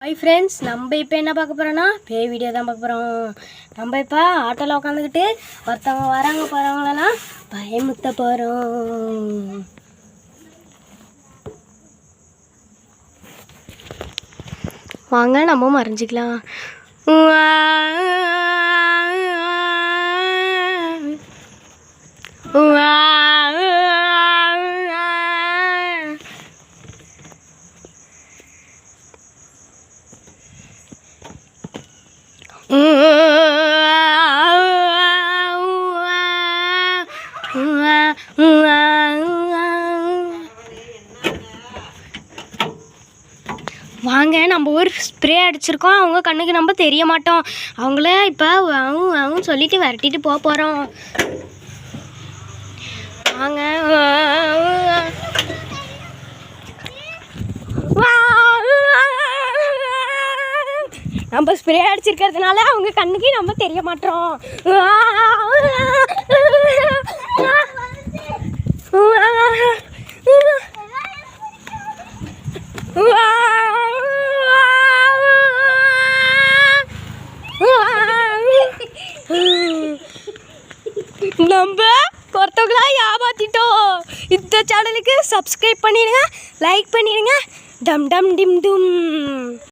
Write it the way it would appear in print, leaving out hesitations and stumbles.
Hi friends, நம்ம இப்போ என்ன பார்க்க போகிறோன்னா பேய் வீடியோ தான் பார்க்க போகிறோம். நம்ம இப்போ ஆட்டோவில் உட்காந்துக்கிட்டு ஒருத்தவங்க வராங்க போகிறவங்களெல்லாம் பயமுத்த போகிறோம். வாங்க நம்ம மறைஞ்சிக்கலாம். வாங்க, நம்ம ஒரு ஸ்ப்ரே அடிச்சிருக்கோம். அவங்க கண்ணுக்கு நம்ம தெரிய மாட்டோம். அவங்கள இப்போ அவங்க சொல்லிட்டு விரட்டிட்டு போக போகிறோம். வாங்க, நம்ம ஸ்ப்ரே அடிச்சிருக்கிறதுனால அவங்க கண்ணுக்கு நம்ம தெரிய மாட்டோம். நம்ம ஒருத்தவங்களா ஏமாத்திட்டோம். இந்த சேனலுக்கு சப்ஸ்கிரைப் பண்ணிடுங்க, லைக் பண்ணிடுங்க. டம் டம் டிம் டும்.